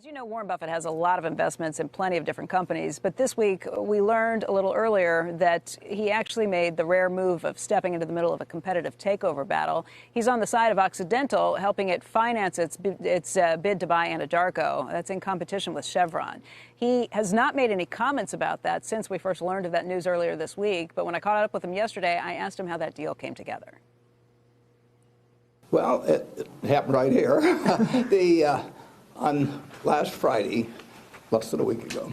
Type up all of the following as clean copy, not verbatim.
As you know, Warren Buffett has a lot of investments in plenty of different companies. But this week, we learned a little earlier that he actually made the rare move of stepping into the middle of a competitive takeover battle. He's on the side of Occidental, helping it finance its bid to buy Anadarko. That's in competition with Chevron. He has not made any comments about that since we first learned of that news earlier this week. But when I caught up with him yesterday, I asked him how that deal came together. Well, it happened right here. On last Friday, less than a week ago,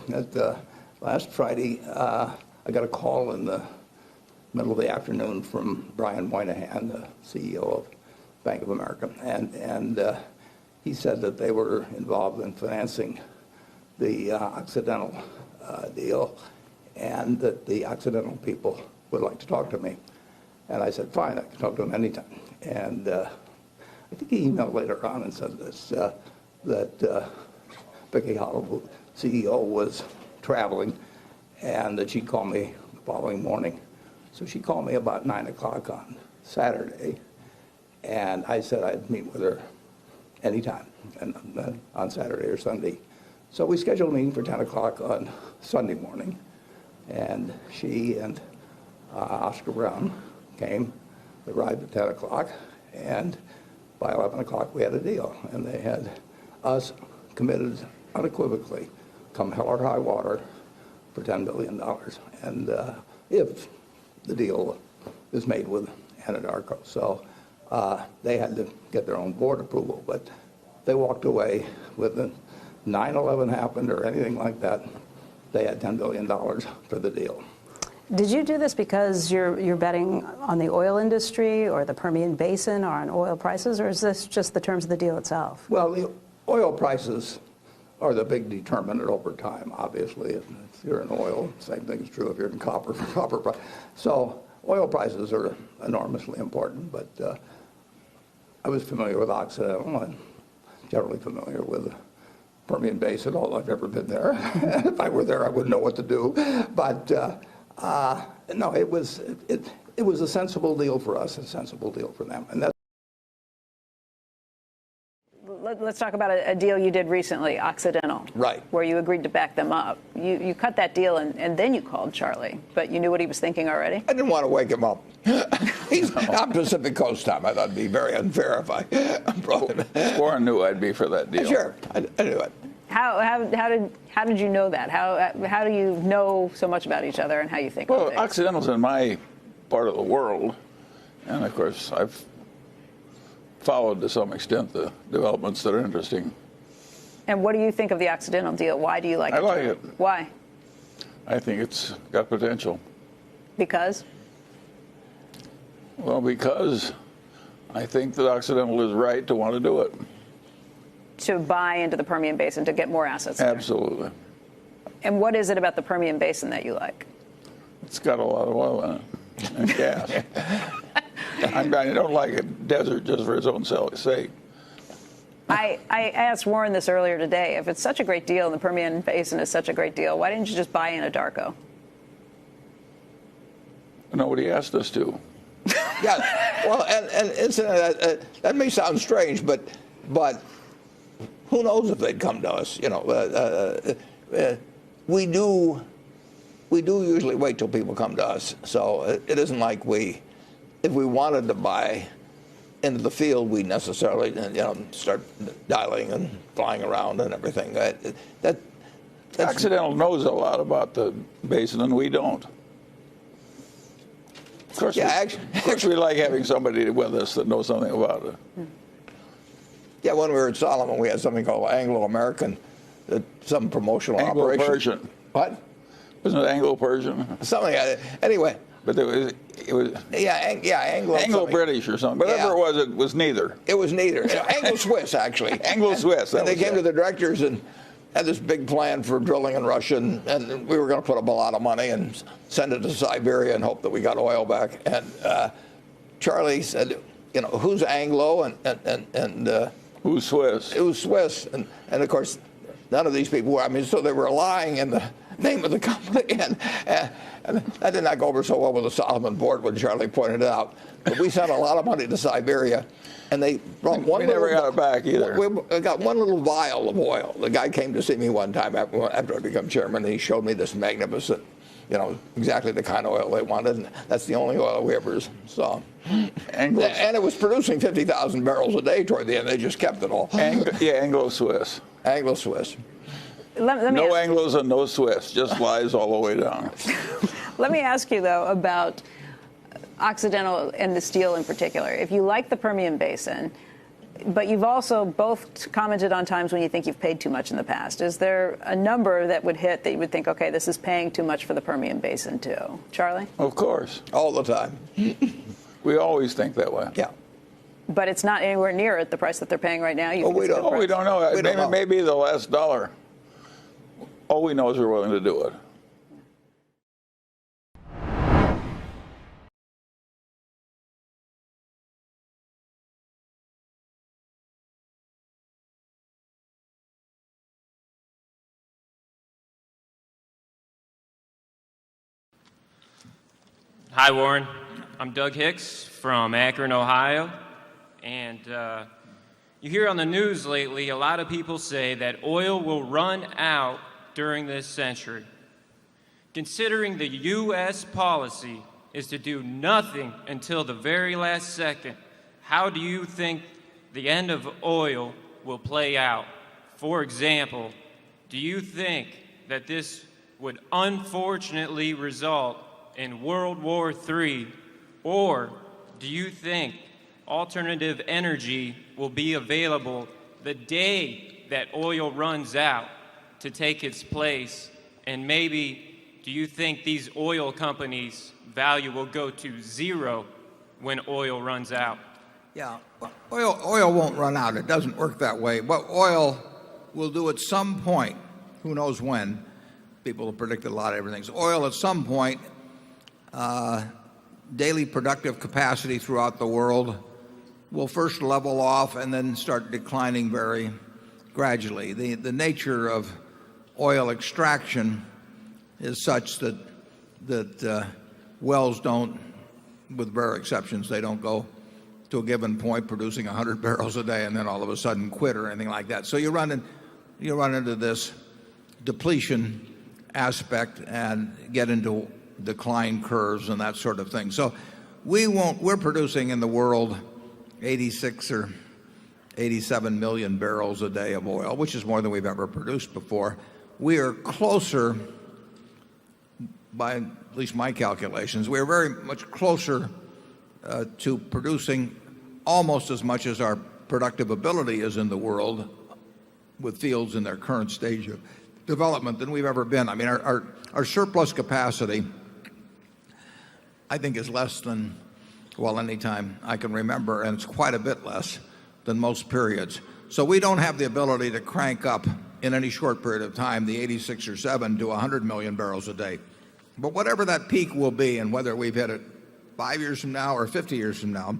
last Friday, I got a call in the middle of the afternoon from Brian Moynihan, the CEO of Bank of America, and he said that they were involved in financing the Occidental deal, and that the Occidental people would like to talk to me. And I said, fine, I can talk to them anytime. And I think he emailed later on and said this, that Vicki Holloway, CEO, was traveling and that she'd call me the following morning. So she called me about 9 o'clock on Saturday, and I said I'd meet with her anytime and on Saturday or Sunday. So we scheduled a meeting for 10 o'clock on Sunday morning, and she and Oscar Brown came, arrived at 10 o'clock, and by 11 o'clock we had a deal, and they had us committed unequivocally, come hell or high water, for $10 billion. And if the deal is made with Anadarko. So they had to get their own board approval, but they walked away with the 9/11 happened or anything like that. They had $10 billion for the deal. Did you do this because you're betting on the oil industry or the Permian Basin or on oil prices, or is this just the terms of the deal itself? Well, the oil prices are the big determinant over time, obviously. If you're in oil, same thing is true if you're in copper for copper price. So oil prices are enormously important, but I was familiar with Occidental and generally familiar with the Permian Basin, although I've never been there. If I were there, I wouldn't know what to do. But no, it was a sensible deal for us, a sensible deal for them. And that's Let's talk about a deal you did recently, Occidental. Right. Where you agreed to back them up. You cut that deal and then you called Charlie, but you knew what he was thinking already? I didn't want to wake him up. He's on Pacific Coast time. I thought it'd be very unfair if I brought him. Warren knew I'd be for that deal. Sure, I knew it. How did you know that? How do you know so much about each other and how you think Well, of things? Occidental's in my part of the world, and of course I've followed to some extent the developments that are interesting. And what do you think of the Occidental deal? Why do you like it? I like it. Why? I think it's got potential. Because? Well, because I think that Occidental is right to want to do it. To buy into the Permian Basin, to get more assets there. Absolutely. And what is it about the Permian Basin that you like? It's got a lot of oil in it and gas. I don't like a desert just for its own sake. I asked Warren this earlier today. If it's such a great deal and the Permian Basin is such a great deal, why didn't you just buy Anadarko? Nobody asked us to. Yeah, well, and that may sound strange, but who knows if they'd come to us? You know, we do usually wait till people come to us. So it isn't like if we wanted to buy into the field, we necessarily start dialing and flying around and everything. Occidental knows a lot about the basin, and we don't. Of course, yeah, of course we like having somebody with us that knows something about it. Yeah, when we were at Solomon, we had something called Anglo-American, some promotional operation. Anglo-Persian. What? Wasn't it Anglo-Persian? Something like that. Anyway. But it was Anglo-British or something. Whatever it was neither. It was neither. Anglo-Swiss, actually. Anglo-Swiss. And they came to the directors and had this big plan for drilling in Russia, and we were going to put up a lot of money and send it to Siberia and hope that we got oil back. And Charlie said, who's Anglo and who's Swiss? It was Swiss, and of course none of these people were. I mean, so they were lying in the name of the company. And that did not go over so well with the Solomon board when Charlie pointed it out. But we sent a lot of money to Siberia, and they brought one. We never got it back either. We got one little vial of oil. The guy came to see me one time after I became chairman, and he showed me this magnificent, exactly the kind of oil they wanted. And that's the only oil we ever saw. And it was producing 50,000 barrels a day toward the end. They just kept it all. Anglo-Swiss. Anglo-Swiss. Let me No Anglos and no Swiss, just lies all the way down. Let me ask you, though, about Occidental and the steel in particular. If you like the Permian Basin, but you've also both commented on times when you think you've paid too much in the past. Is there a number that would hit that you would think, okay, this is paying too much for the Permian Basin, too? Charlie? Of course. All the time. We always think that way. Yeah. But it's not anywhere near at the price that they're paying right now? We don't know. Maybe the last dollar. All we know is we're willing to do it. Hi, Warren. I'm Doug Hicks from Akron, Ohio. And you hear on the news lately, a lot of people say that oil will run out during this century. Considering the U.S. policy is to do nothing until the very last second, how do you think the end of oil will play out? For example, do you think that this would unfortunately result in World War III, or do you think alternative energy will be available the day that oil runs out to take its place? And maybe do you think these oil companies' value will go to zero when oil runs out? Yeah, oil won't run out. It doesn't work that way. What oil will do at some point, who knows when, people have predicted a lot of everything. So oil at some point, daily productive capacity throughout the world will first level off and then start declining very gradually. The nature of oil extraction is such that wells don't, with rare exceptions, they don't go to a given point producing 100 barrels a day and then all of a sudden quit or anything like that. So you run into this depletion aspect and get into decline curves and that sort of thing. So we're producing in the world 86 or 87 million barrels a day of oil, which is more than we've ever produced before. We are closer, by at least my calculations, we are very much closer to producing almost as much as our productive ability is in the world with fields in their current stage of development than we've ever been. I mean, our surplus capacity, I think, is less than, well, any time I can remember, and it's quite a bit less than most periods. So we don't have the ability to crank up in any short period of time the 86 or 7 to 100 million barrels a day. But whatever that peak will be, and whether we've hit it 5 years from now or 50 years from now,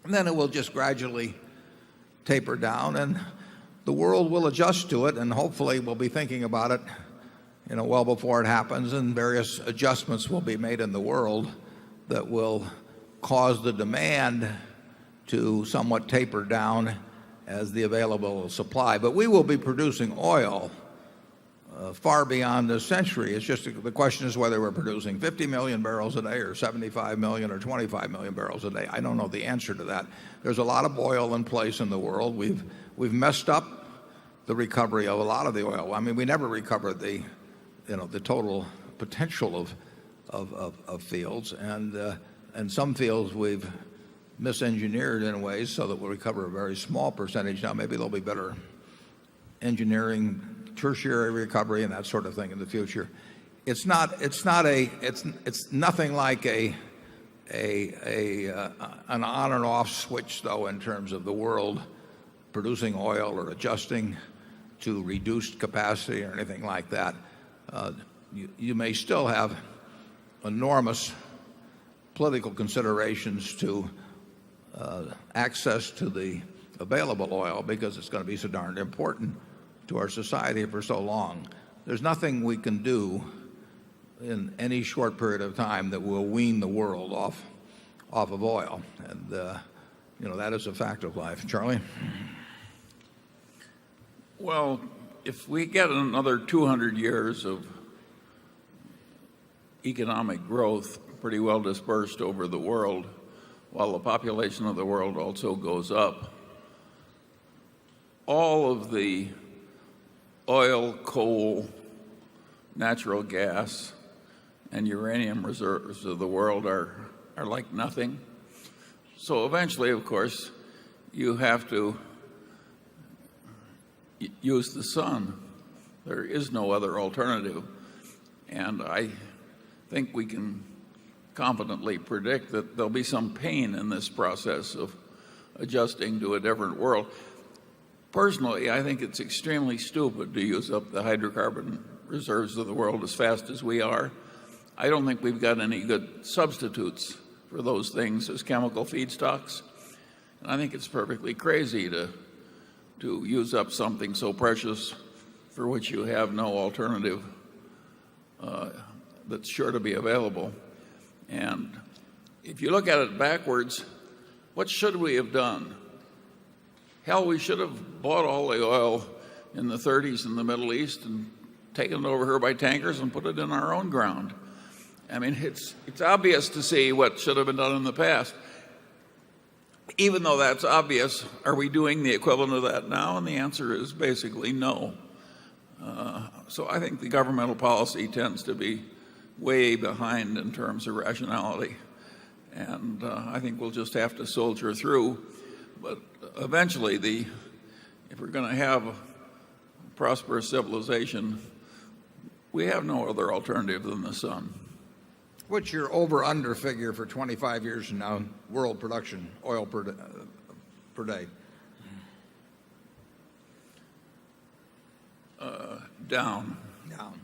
then it will just gradually taper down, and the world will adjust to it, and hopefully we'll be thinking about it well before it happens, and various adjustments will be made in the world that will cause the demand to somewhat taper down as the available supply. But we will be producing oil far beyond this century. It's just the question is whether we're producing 50 million barrels a day or 75 million or 25 million barrels a day. I don't know the answer to that. There's a lot of oil in place in the world. We've messed up the recovery of a lot of the oil. I mean, we never recovered the total potential of fields, and some fields we've misengineered in ways so that we'll recover a very small percentage. Now maybe there'll be better engineering, tertiary recovery, and that sort of thing in the future. It's nothing like an on and off switch, though, in terms of the world producing oil or adjusting to reduced capacity or anything like that. You may still have enormous political considerations to access to the available oil because it's going to be so darned important to our society for so long. there's nothing we can do in any short period of time that will wean the world off of oil. And, that is a fact of life. Charlie? Well, if we get another 200 years of economic growth pretty well dispersed over the world, while the population of the world also goes up, all of the oil, coal, natural gas, and uranium reserves of the world are like nothing. So eventually, of course, you have to use the sun. There is no other alternative. And I think we can confidently predict that there'll be some pain in this process of adjusting to a different world. Personally, I think it's extremely stupid to use up the hydrocarbon reserves of the world as fast as we are. I don't think we've got any good substitutes for those things as chemical feedstocks. And I think it's perfectly crazy to use up something so precious for which you have no alternative that's sure to be available. And if you look at it backwards, what should we have done? Hell, we should have bought all the oil in the 30s in the Middle East and taken it over here by tankers and put it in our own ground. I mean, it's obvious to see what should have been done in the past. Even though that's obvious, are we doing the equivalent of that now? And the answer is basically no. So I think the governmental policy tends to be way behind in terms of rationality. And I think we'll just have to soldier through. But eventually, if we're going to have a prosperous civilization, we have no other alternative than the sun. What's your over-under figure for 25 years from now, world production, oil per day? Down. Down.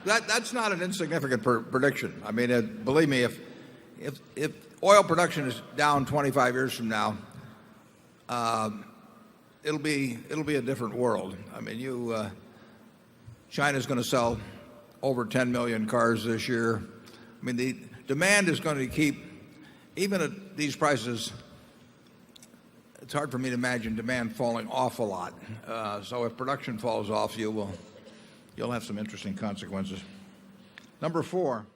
That's not an insignificant prediction. I mean, believe me, if oil production is down 25 years from now, it'll be a different world. I mean, China's going to sell over 10 million cars this year. I mean, the demand is going to keep, even at these prices, it's hard for me to imagine demand falling off a lot. So if production falls off, you'll have some interesting consequences. Number 4.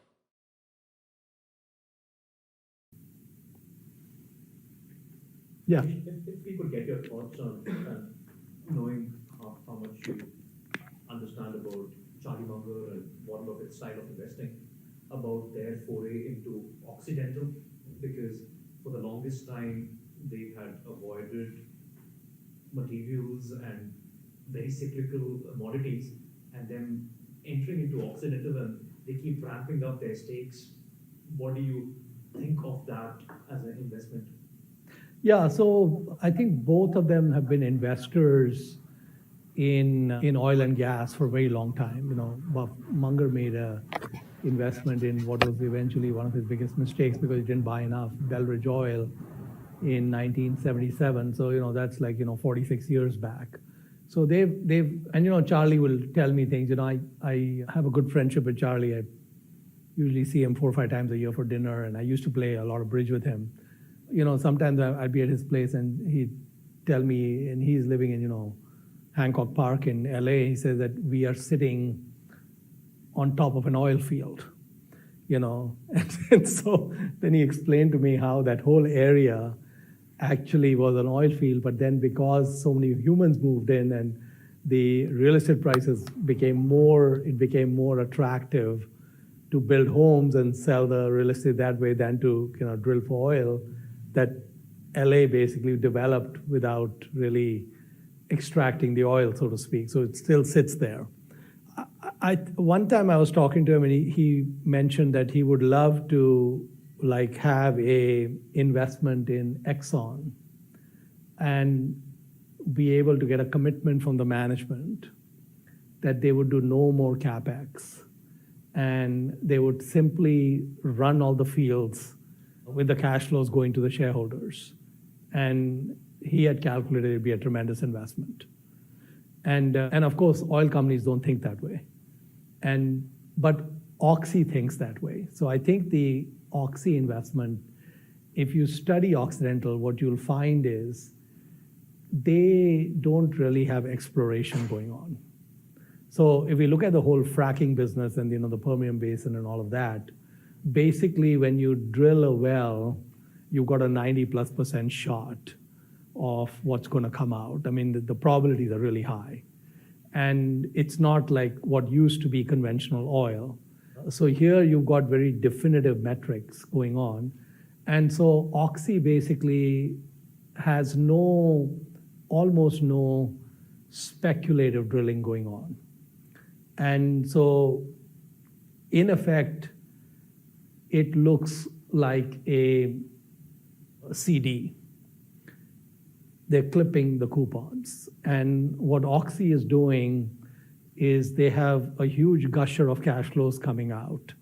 Yeah. If we could get your thoughts on knowing how much you understand about Charlie Munger and Warren Buffett's style of investing, about their foray into Occidental, because for the longest time they had avoided materials and very cyclical commodities, and then entering into Occidental, and they keep ramping up their stakes. What do you think of that as an investment? Yeah, so I think both of them have been investors in oil and gas for a very long time. Munger made a investment in what was eventually one of his biggest mistakes because he didn't buy enough Belridge oil in 1977. So that's like 46 years back. So they've and Charlie will tell me things. I have a good friendship with Charlie. I usually see him 4 or 5 times a year for dinner, and I used to play a lot of bridge with him. Sometimes I'd be at his place and he'd tell me, and he's living in Hancock Park in LA. He says that we are sitting on top of an oil field, and so then he explained to me how that whole area actually was an oil field, but then because so many humans moved in and the real estate prices became more attractive to build homes and sell the real estate that way than to drill for oil, that LA basically developed without really extracting the oil, so to speak. So it still sits there. One time I was talking to him and he mentioned that he would love to have a investment in Exxon and be able to get a commitment from the management that they would do no more capex and they would simply run all the fields with the cash flows going to the shareholders. And he had calculated it'd be a tremendous investment. And of course, oil companies don't think that way. But Oxy thinks that way. So I think the Oxy investment, if you study Occidental, what you'll find is they don't really have exploration going on. So if we look at the whole fracking business and the Permian Basin and all of that, basically when you drill a well, you've got a 90+% shot of what's going to come out. I mean, the probabilities are really high. And it's not like what used to be conventional oil. So here you've got very definitive metrics going on. And so Oxy basically has almost no speculative drilling going on. And so in effect, it looks like a CD. They're clipping the coupons. And what Oxy is doing is they have a huge gusher of cash flows coming out.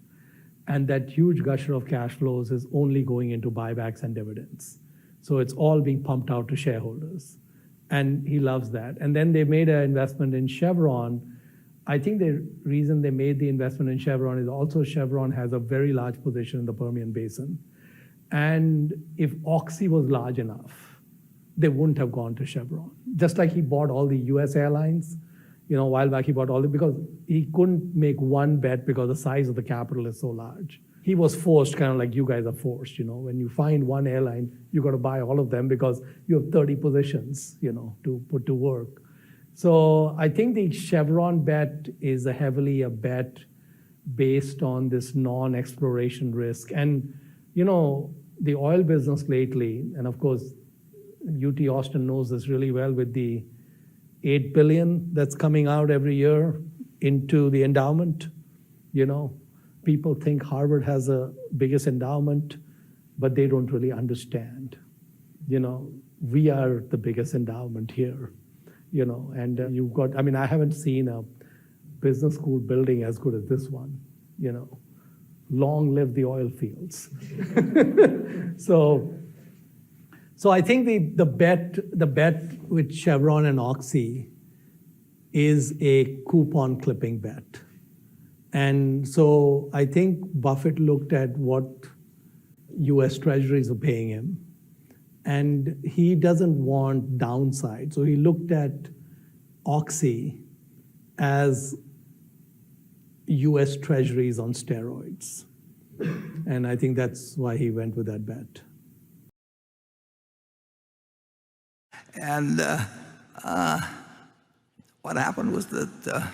And that huge gusher of cash flows is only going into buybacks and dividends. So it's all being pumped out to shareholders. And he loves that. And then they made an investment in Chevron. I think the reason they made the investment in Chevron is also Chevron has a very large position in the Permian Basin. And if Oxy was large enough, they wouldn't have gone to Chevron. Just like he bought all the US airlines, a while back he bought all because he couldn't make one bet because the size of the capital is so large. He was forced, kind of like you guys are forced, when you find one airline, you got to buy all of them because you have 30 positions, to put to work. So I think the Chevron bet is heavily a bet based on this non-exploration risk. And, the oil business lately, and of course, UT Austin knows this really well with the $8 billion that's coming out every year into the endowment. People think Harvard has the biggest endowment, but they don't really understand. We are the biggest endowment here. And you've got, I haven't seen a business school building as good as this one. Long live the oil fields. So I think the bet with Chevron and Oxy is a coupon clipping bet. And so I think Buffett looked at what US Treasuries are paying him, and he doesn't want downside. So he looked at Oxy as US Treasuries on steroids. And I think that's why he went with that bet. And what happened was that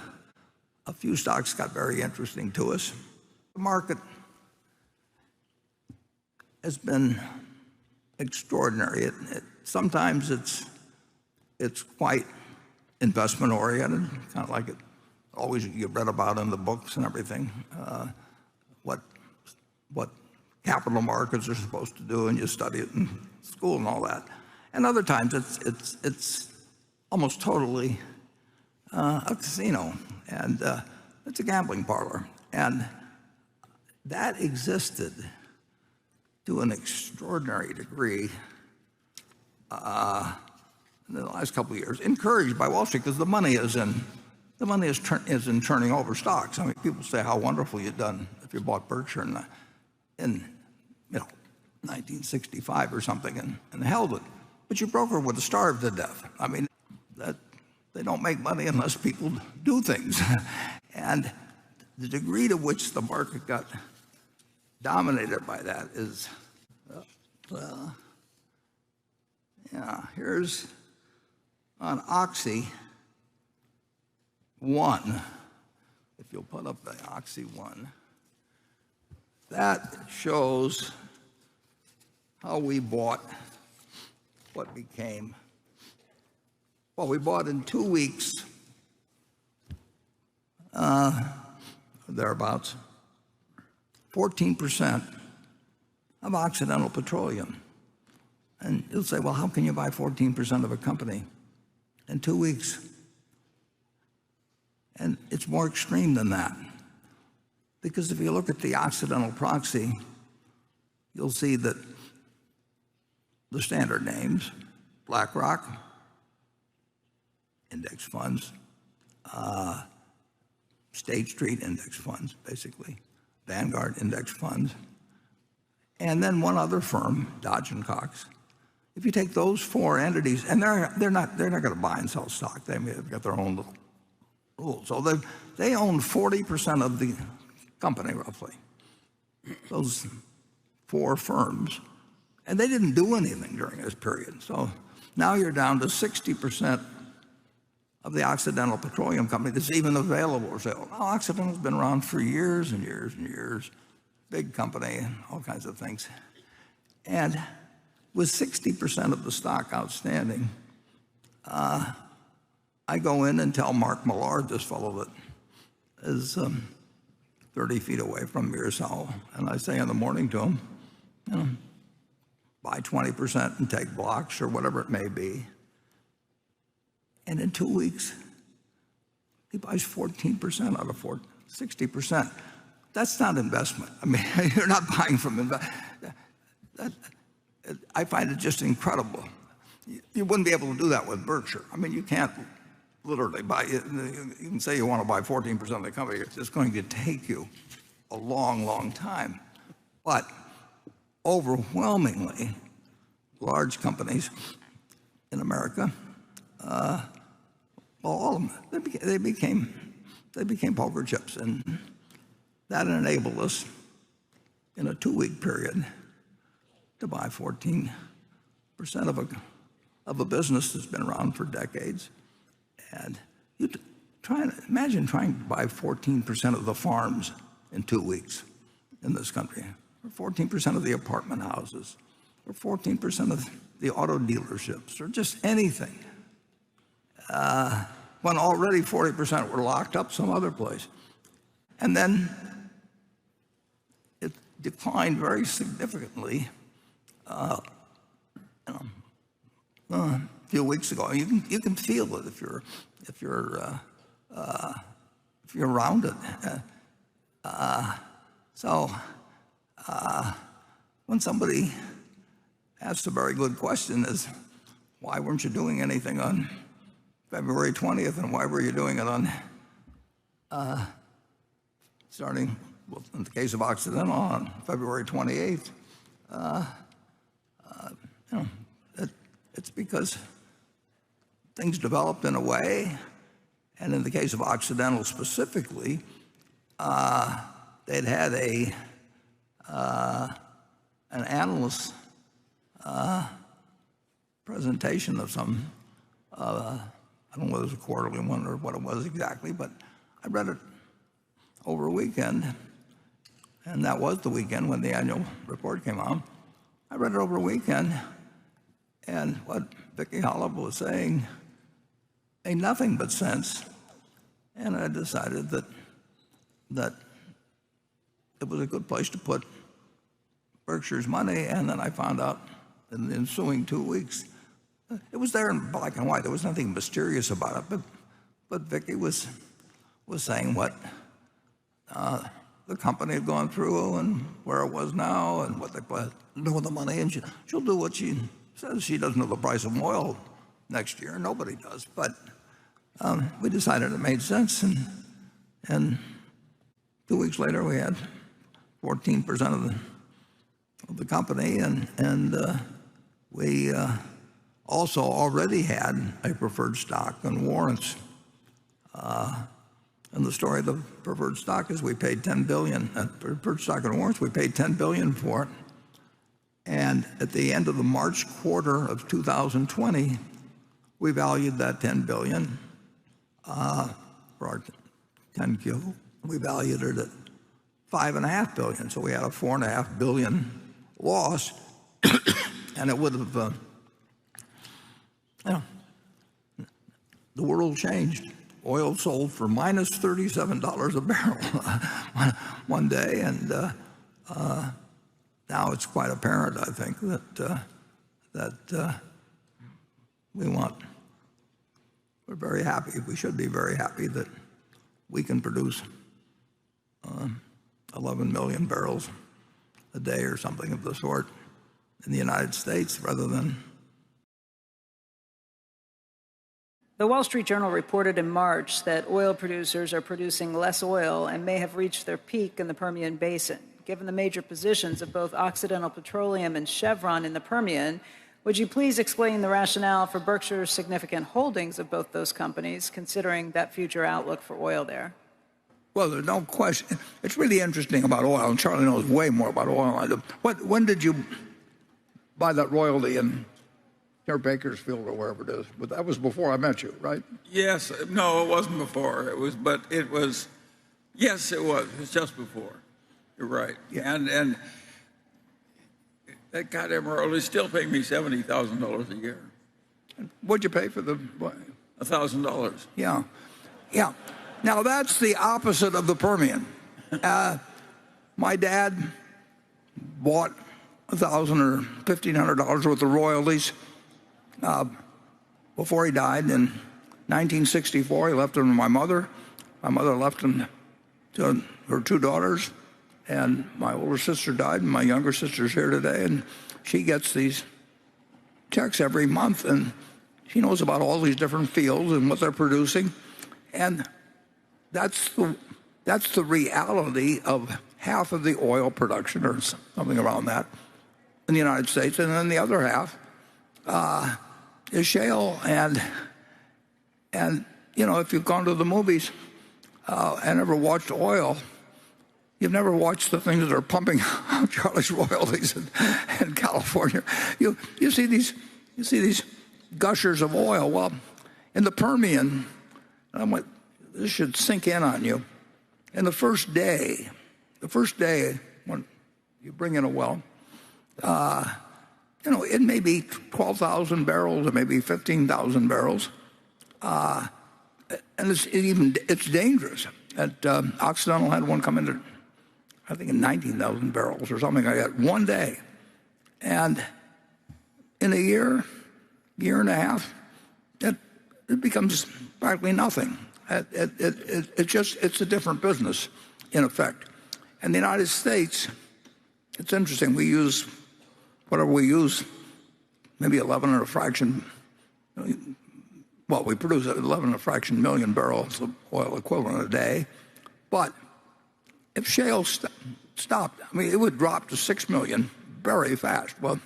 a few stocks got very interesting to us. The market has been extraordinary. Sometimes it's quite investment oriented, kind of like it always you read about in the books and everything, what capital markets are supposed to do, and you study it in school and all that. And other times it's almost totally a casino, and it's a gambling parlor. And that existed to an extraordinary degree in the last couple of years, encouraged by Wall Street, because the money is in turning over stocks. People say how wonderful you've done if you bought Berkshire in 1965 or something and held it. But your broker would have starved to death. They don't make money unless people do things. And the degree to which the market got dominated by that is, here's on Oxy 1. If you'll put up the Oxy 1, that shows how we bought what became, well, we bought in 2 weeks, thereabouts, 14% of Occidental Petroleum. And you'll say, well, how can you buy 14% of a company in 2 weeks? And it's more extreme than that. Because if you look at the Occidental proxy, you'll see that the standard names, BlackRock, index funds, State Street index funds, basically, Vanguard index funds, and then one other firm, Dodge and Cox. If you take those four entities, and they're not going to buy and sell stock. They've got their own little rules. So they own 40% of the company, roughly. Those four firms, and they didn't do anything during this period. So now you're down to 60% of the Occidental Petroleum Company that's even available for sale. Now, Occidental's been around for years and years and years, big company, and all kinds of things. And with 60% of the stock outstanding, I go in and tell Mark Millard, this fellow that is 30 feet away from Mearsal, and I say in the morning to him, buy 20% and take blocks or whatever it may be. And in 2 weeks, he buys 14% out of 60%. That's not investment. I mean, you're not buying from investment. I find it just incredible. You wouldn't be able to do that with Berkshire. I mean, you can't literally buy. You can say you want to buy 14% of the company. It's just going to take you a long, long time. But overwhelmingly, large companies in America, well, all of them, they became poker chips, and that enabled us in a 2-week period to buy 14% of a business that's been around for decades. And you imagine trying to buy 14% of the farms in 2 weeks in this country, or 14% of the apartment houses, or 14% of the auto dealerships, or just anything, when already 40% were locked up some other place. And then it declined very significantly a few weeks ago. You can feel it if you're around it. So when somebody asks a very good question is, why weren't you doing anything on February 20th, and why were you doing it on starting, well, in the case of Occidental, on February 28th? It's because things developed in a way, and in the case of Occidental specifically, they'd had an analyst presentation of some, I don't know whether it was a quarterly one or what it was exactly, but I read it over a weekend, and that was the weekend when the annual report came out. I read it over a weekend, and what Vicki Hollop was saying made nothing but sense. And I decided that it was a good place to put Berkshire's money. And then I found out in the ensuing 2 weeks, it was there in black and white. There was nothing mysterious about it. But Vicki was saying what the company had gone through and where it was now and what they plan to do with the money. And she'll do what she says. She doesn't know the price of oil next year. Nobody does. But we decided it made sense. And 2 weeks later, we had 14% of the company. And we also already had a preferred stock and warrants. And the story of the preferred stock is we paid $10 billion. Preferred stock and warrants, we paid $10 billion for it. And at the end of the March quarter of 2020, we valued that $10 billion for our 10Q. We valued it at $5.5 billion. So we had a $4.5 billion loss, and it would have, the world changed. Oil sold for minus $37 a barrel one day, and now it's quite apparent, I think, that we're very happy. We should be very happy that we can produce 11 million barrels a day or something of the sort in the United States rather than The Wall Street Journal reported in March that oil producers are producing less oil and may have reached their peak in the Permian Basin. Given the major positions of both Occidental Petroleum and Chevron in the Permian, would you please explain the rationale for Berkshire's significant holdings of both those companies, considering that future outlook for oil there? Well, there's no question. It's really interesting about oil, and Charlie knows way more about oil than I do. When did you buy that royalty in near Bakersfield or wherever it is? But that was before I met you, right? Yes. No, it wasn't before. Yes, it was. It was just before. You're right. Yeah. And that goddamn royalty is still paying me $70,000 a year. What'd you pay for the? $1,000. Yeah. Now that's the opposite of the Permian. My dad bought $1,000 or $1,500 worth of royalties before he died in 1964. He left them to my mother. My mother left them to her two daughters, and my older sister died, and my younger sister's here today, and she gets these checks every month, and she knows about all these different fields and what they're producing, and that's the reality of half of the oil production, or something around that, in the United States, and then the other half is shale. And if you've gone to the movies and ever watched oil, you've never watched the things that are pumping out Charlie's royalties in California. You see these gushers of oil. Well, in the Permian, this should sink in on you. And the first day when you bring in a well, it may be 12,000 barrels, it may be 15,000 barrels, and it's dangerous. Occidental had one come into, I think, in 19,000 barrels or something like that, one day, and in a year and a half, it becomes practically nothing. It's a different business, in effect. In the United States, it's interesting. We use whatever we use, maybe 11 and a fraction. Well, we produce 11 and a fraction million barrels of oil equivalent a day. But if shale stopped, it would drop to 6 million very fast. Well,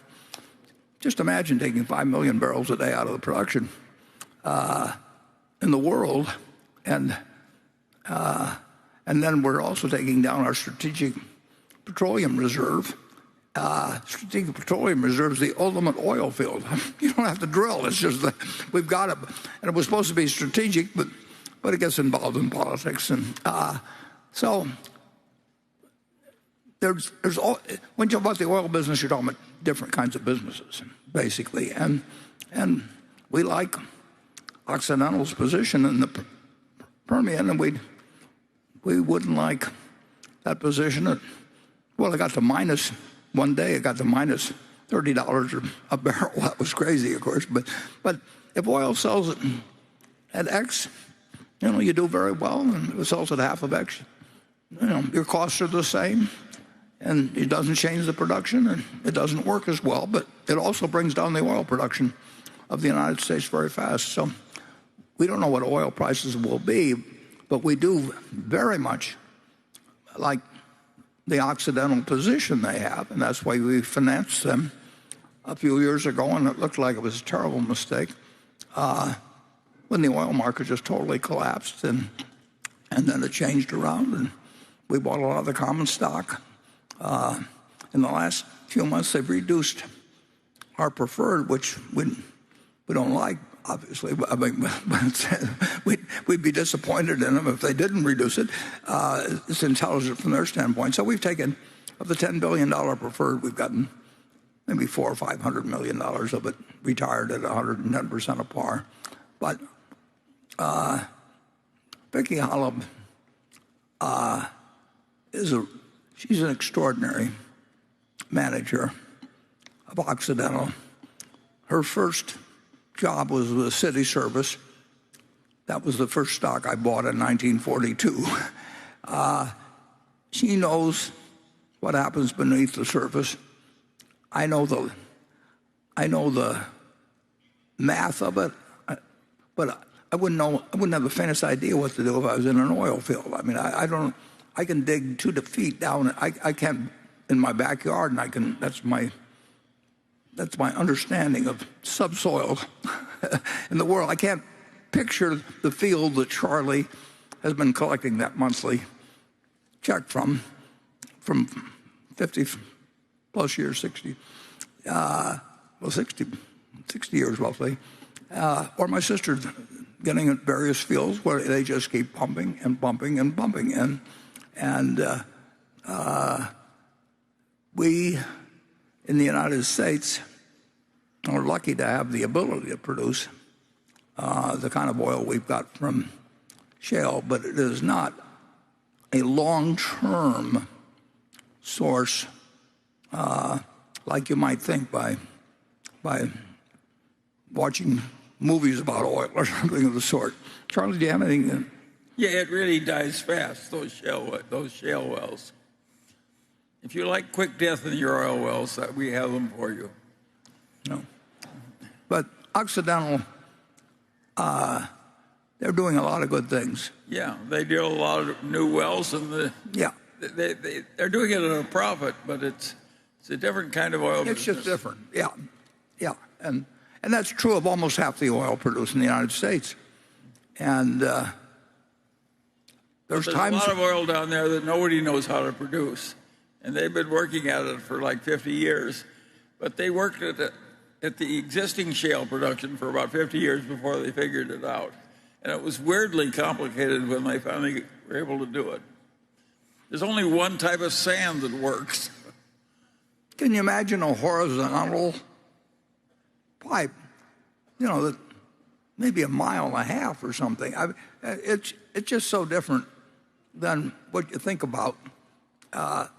just imagine taking 5 million barrels a day out of the production in the world, and then we're also taking down our strategic petroleum reserve. Strategic petroleum reserve is the ultimate oil field. You don't have to drill. It's just that we've got it, and it was supposed to be strategic, but it gets involved in politics, and so there's all. When you talk about the oil business, you're talking about different kinds of businesses, basically, and we like Occidental's position in the Permian, and we wouldn't like that position. It got to minus. One day it got to minus $30 a barrel. That was crazy, of course. But if oil sells it at X, you do very well, and if it sells at half of X, your costs are the same, and it doesn't change the production, and it doesn't work as well. But it also brings down the oil production of the United States very fast. So we don't know what oil prices will be, but we do very much like the Occidental position they have, and that's why we financed them a few years ago, and it looked like it was a terrible mistake when the oil market just totally collapsed, and then it changed around, and we bought a lot of the common stock. In the last few months, they've reduced our preferred, which we don't like, obviously. We'd be disappointed in them if they didn't reduce it. It's intelligent from their standpoint. So we've taken, of the $10 billion preferred, we've gotten maybe $400 or $500 million of it retired at 110% of par. But Becky Holub she's an extraordinary manager of Occidental. Her first job was with the city service. That was the first stock I bought in 1942. She knows what happens beneath the surface. I know the math of it, but I wouldn't know. I wouldn't have the faintest idea what to do if I was in an oil field. I mean, I don't. I can dig 2 feet down. I can't in my backyard, and I can. That's my understanding of subsoil in the world. I can't picture the field that Charlie has been collecting that monthly check from 50 plus years, 60, 60 years roughly, or my sister getting at various fields where they just keep pumping and pumping and pumping. And we in the United States are lucky to have the ability to produce the kind of oil we've got from shale, but it is not a long-term source like you might think by watching movies about oil or something of the sort. Charlie, do you have anything? Yeah, it really dies fast, those shale wells. If you like quick death in your oil wells, we have them for you. No. But Occidental, they're doing a lot of good things. Yeah, they drill a lot of new wells, and they're doing it at a profit, but it's a different kind of oil business. It's just different, yeah. And that's true of almost half the oil produced in the United States. And there's a lot of oil down there that nobody knows how to produce. And they've been working at it for like 50 years. But they worked at the existing shale production for about 50 years before they figured it out. And it was weirdly complicated when they finally were able to do it. There's only one type of sand that works. Can you imagine a horizontal pipe, that maybe a mile and a half or something? It's just so different than what you think about.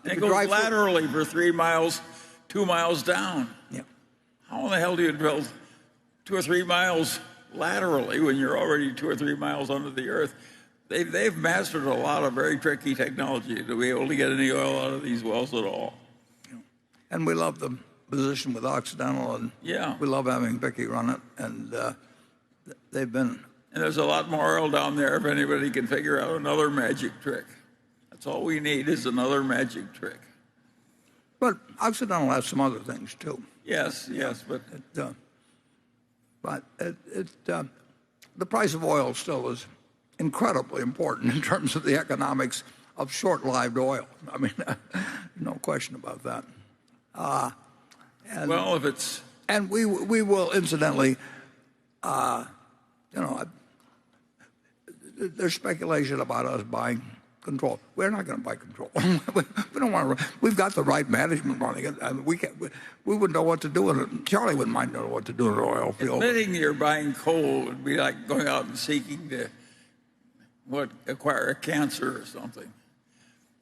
It goes laterally for 3 miles, 2 miles down. Yeah. How in the hell do you drill 2 or 3 miles laterally when you're already 2 or 3 miles under the earth? They've mastered a lot of very tricky technology to be able to get any oil out of these wells at all. And we love the position with Occidental, and we love having Vicky run it. And they've been. And there's a lot more oil down there if anybody can figure out another magic trick. That's all we need is another magic trick. But Occidental has some other things too. Yes, but the price of oil still is incredibly important in terms of the economics of short-lived oil. I mean, no question about that. And we will incidentally, there's speculation about us buying control. We're not going to buy control. We don't want to. We've got the right management running it. I mean, we wouldn't know what to do with it. Charlie wouldn't mind knowing what to do in an oil field. Admitting you're buying coal would be like going out and seeking to acquire a cancer or something.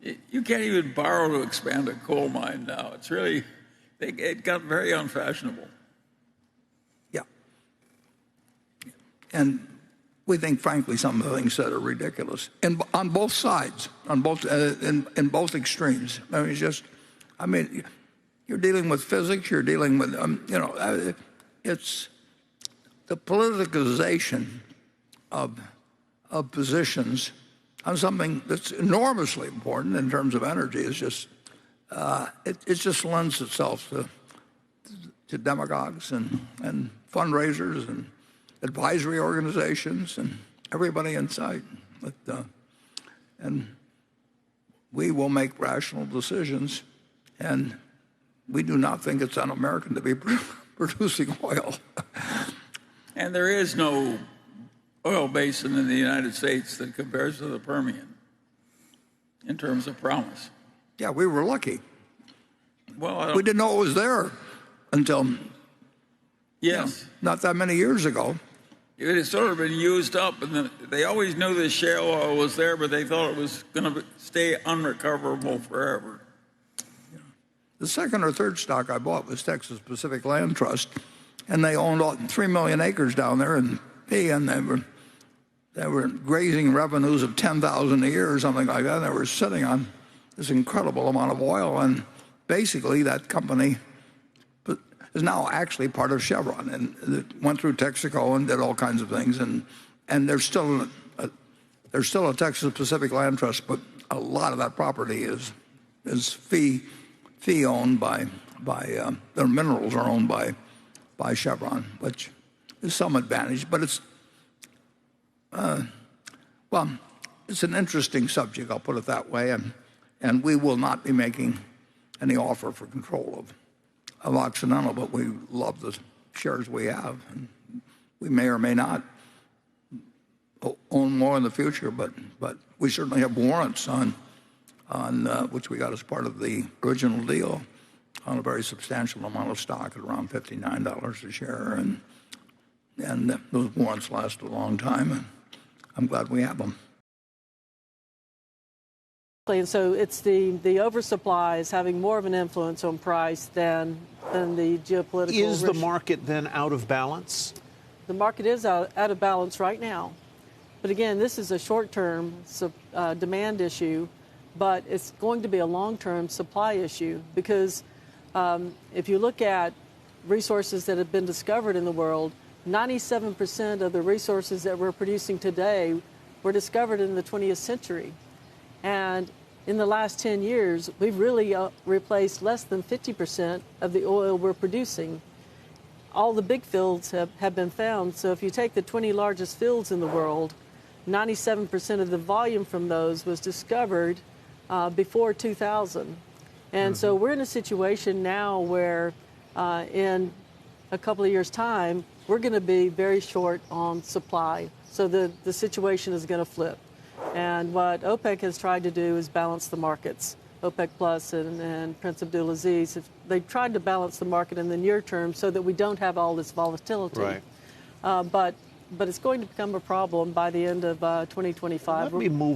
You can't even borrow to expand a coal mine now. It's really, it got very unfashionable. Yeah. And we think, frankly, some of the things that are ridiculous, and on both sides, in both extremes. I mean, you're dealing with physics. You're dealing with, it's the politicization of positions on something that's enormously important in terms of energy. Is just it just lends itself to demagogues and fundraisers and advisory organizations and everybody in sight. And we will make rational decisions, and we do not think it's un-American to be producing oil. And there is no oil basin in the United States that compares to the Permian in terms of promise. Yeah, we were lucky. Well, we didn't know it was there until not that many years ago. It had sort of been used up, and they always knew the shale oil was there, but they thought it was going to stay unrecoverable forever. The second or third stock I bought was Texas Pacific Land Trust, and they owned 3 million acres down there, and they were grazing revenues of $10,000 a year or something like that. They were sitting on this incredible amount of oil, and basically that company is now actually part of Chevron, and it went through Texaco and did all kinds of things, and and there's still a Texas Pacific Land Trust, but a lot of that property is fee owned by their minerals are owned by Chevron, which is some advantage, but it's it's an interesting subject, I'll put it that way, and we will not be making any offer for control of Occidental, but we love the shares we have, and we may or may not own more in the future, but we certainly have warrants on which we got as part of the original deal on a very substantial amount of stock at around $59 a share, and those warrants last a long time, and I'm glad we have them. And so it's the oversupply is having more of an influence on price than the geopolitical. Is the market then out of balance? The market is out of balance right now. But again, this is a short-term demand issue, but it's going to be a long-term supply issue because if you look at resources that have been discovered in the world, 97% of the resources that we're producing today were discovered in the 20th century. And in the last 10 years, we've really replaced less than 50% of the oil we're producing. All the big fields have been found. So if you take the 20 largest fields in the world, 97% of the volume from those was discovered before 2000. And so we're in a situation now where in a couple of years' time, we're going to be very short on supply. So the situation is going to flip. And what OPEC has tried to do is balance the markets. OPEC Plus and Prince Abdulaziz, they've tried to balance the market in the near term so that we don't have all this volatility. Right. But it's going to become a problem by the end of 2025. Let me move